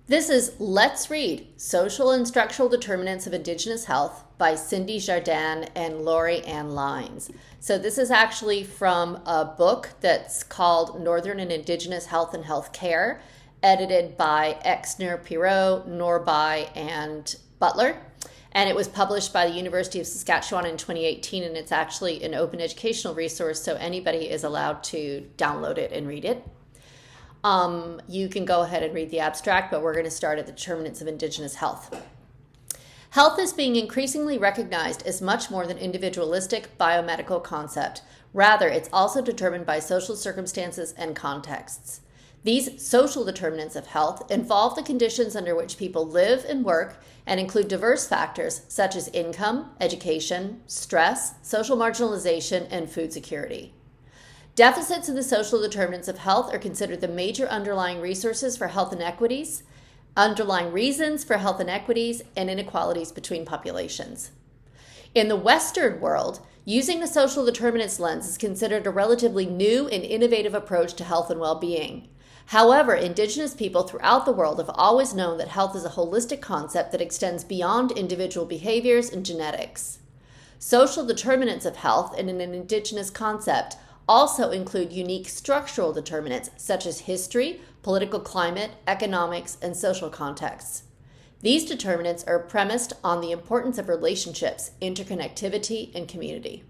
This is Let's Read Social and Structural Determinants of Indigenous Health by Cindy Jardine and Lori Ann Lines. So this is actually from a book that's called Northern and Indigenous Health and Health Care, edited by Exner, Pirot, Norby, and Butler. And it was published by the University of Saskatchewan in 2018, and it's actually an open educational resource, so anybody is allowed to download it and read it. You can go ahead and read the abstract, but we're going to start at the determinants of Indigenous health. Health is being increasingly recognized as much more than individualistic biomedical concept. Rather, it's also determined by social circumstances and contexts. These social determinants of health involve the conditions under which people live and work and include diverse factors such as income, education, stress, social marginalization, and food security. Deficits in the social determinants of health are considered the major underlying reasons for health inequities and inequalities between populations. In the Western world, using the social determinants lens is considered a relatively new and innovative approach to health and well-being. However, Indigenous people throughout the world have always known that health is a holistic concept that extends beyond individual behaviors and genetics. Social determinants of health in an Indigenous concept also include unique structural determinants such as history, political climate, economics, and social contexts. These determinants are premised on the importance of relationships, interconnectivity, and community.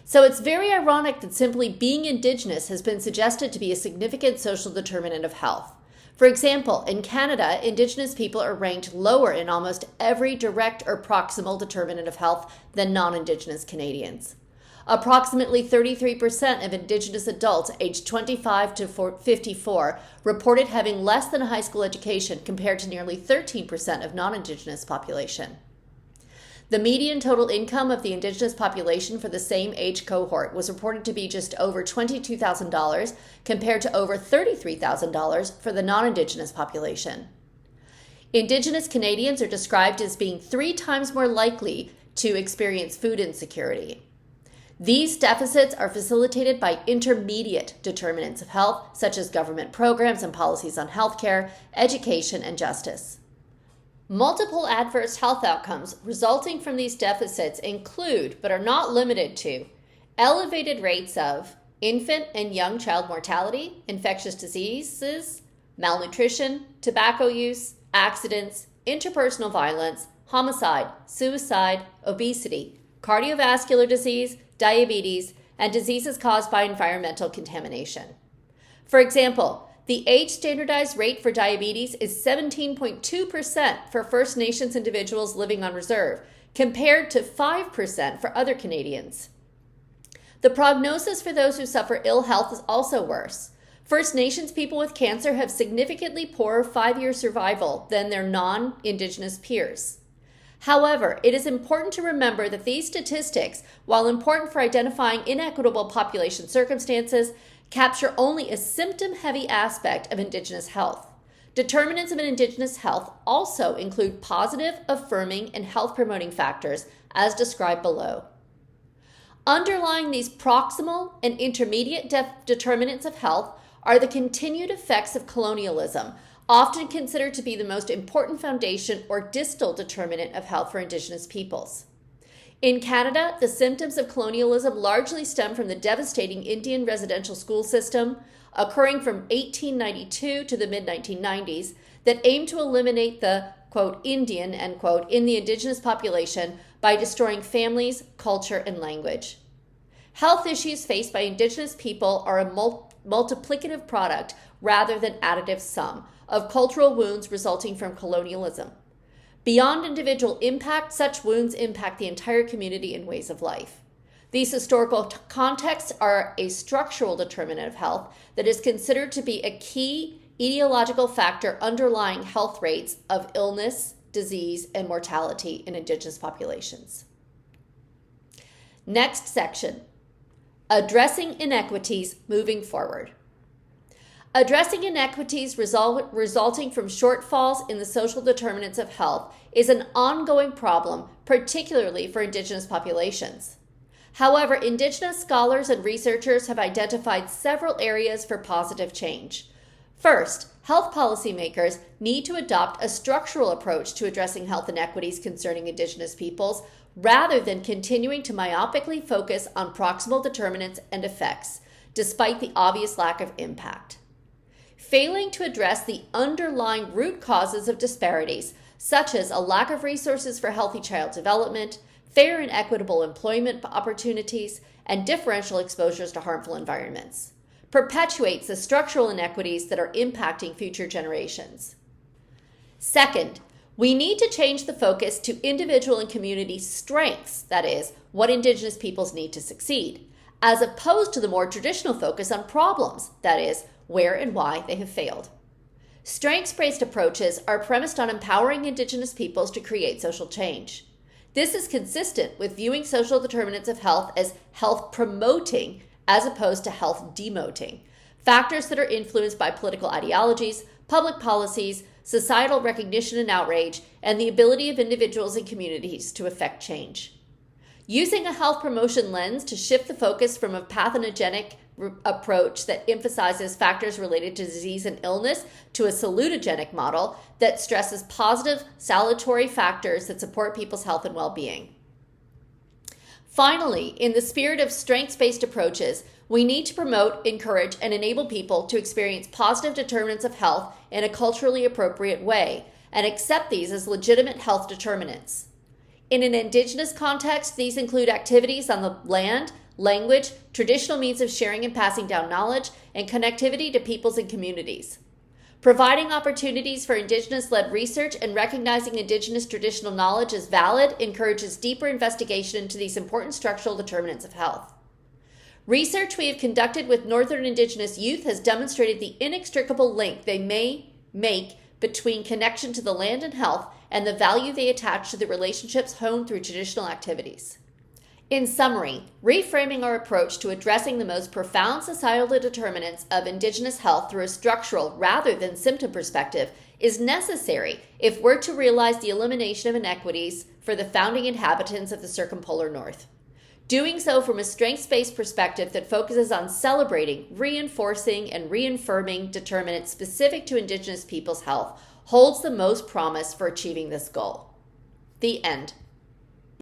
So it's very ironic that simply being Indigenous has been suggested to be a significant social determinant of health. For example, in Canada, Indigenous people are ranked lower in almost every direct or proximal determinant of health than non-Indigenous Canadians. Approximately 33% of Indigenous adults aged 25 to 54 reported having less than a high school education compared to nearly 13% of non-Indigenous population. The median total income of the Indigenous population for the same age cohort was reported to be just over $22,000 compared to over $33,000 for the non-Indigenous population. Indigenous Canadians are described as being 3 times more likely to experience food insecurity. These deficits are facilitated by intermediate determinants of health, such as government programs and policies on healthcare, education, and justice. Multiple adverse health outcomes resulting from these deficits include, but are not limited to, elevated rates of infant and young child mortality, infectious diseases, malnutrition, tobacco use, accidents, interpersonal violence, homicide, suicide, obesity, cardiovascular disease, diabetes, and diseases caused by environmental contamination. For example, the age-standardized rate for diabetes is 17.2% for First Nations individuals living on reserve, compared to 5% for other Canadians. The prognosis for those who suffer ill health is also worse. First Nations people with cancer have significantly poorer 5-year survival than their non-Indigenous peers. However, it is important to remember that these statistics, while important for identifying inequitable population circumstances, capture only a symptom-heavy aspect of Indigenous health. Determinants of Indigenous health also include positive, affirming, and health-promoting factors, as described below. Underlying these proximal and intermediate determinants of health are the continued effects of colonialism, often considered to be the most important foundation or distal determinant of health for Indigenous peoples. In Canada, the symptoms of colonialism largely stem from the devastating Indian residential school system, occurring from 1892 to the mid-1990s, that aimed to eliminate the, quote, Indian, end quote, in the Indigenous population by destroying families, culture, and language. Health issues faced by Indigenous people are a multiplicative product rather than additive sum of cultural wounds resulting from colonialism. Beyond individual impact, such wounds impact the entire community and ways of life. These historical contexts are a structural determinant of health that is considered to be a key etiological factor underlying health rates of illness, disease, and mortality in Indigenous populations. Next section, addressing inequities moving forward. Addressing inequities resulting from shortfalls in the social determinants of health is an ongoing problem, particularly for Indigenous populations. However, Indigenous scholars and researchers have identified several areas for positive change. First, health policymakers need to adopt a structural approach to addressing health inequities concerning Indigenous peoples, rather than continuing to myopically focus on proximal determinants and effects, despite the obvious lack of impact. Failing to address the underlying root causes of disparities, such as a lack of resources for healthy child development, fair and equitable employment opportunities, and differential exposures to harmful environments, perpetuates the structural inequities that are impacting future generations. Second, we need to change the focus to individual and community strengths, that is, what Indigenous peoples need to succeed, as opposed to the more traditional focus on problems, that is, where and why they have failed. Strengths-based approaches are premised on empowering Indigenous peoples to create social change. This is consistent with viewing social determinants of health as health promoting as opposed to health demoting, factors that are influenced by political ideologies, public policies, societal recognition and outrage, and the ability of individuals and communities to effect change. Using a health promotion lens to shift the focus from a pathogenic approach that emphasizes factors related to disease and illness to a salutogenic model that stresses positive salutary factors that support people's health and well-being. Finally, in the spirit of strengths-based approaches, we need to promote, encourage, and enable people to experience positive determinants of health in a culturally appropriate way and accept these as legitimate health determinants. In an Indigenous context, these include activities on the land, language, traditional means of sharing and passing down knowledge, and connectivity to peoples and communities. Providing opportunities for Indigenous-led research and recognizing Indigenous traditional knowledge as valid encourages deeper investigation into these important structural determinants of health. Research we have conducted with Northern Indigenous youth has demonstrated the inextricable link they may make between connection to the land and health and the value they attach to the relationships honed through traditional activities. In summary, reframing our approach to addressing the most profound societal determinants of Indigenous health through a structural rather than symptom perspective is necessary if we're to realize the elimination of inequities for the founding inhabitants of the circumpolar North. Doing so from a strengths-based perspective that focuses on celebrating, reinforcing, and reaffirming determinants specific to Indigenous peoples' health holds the most promise for achieving this goal. The end.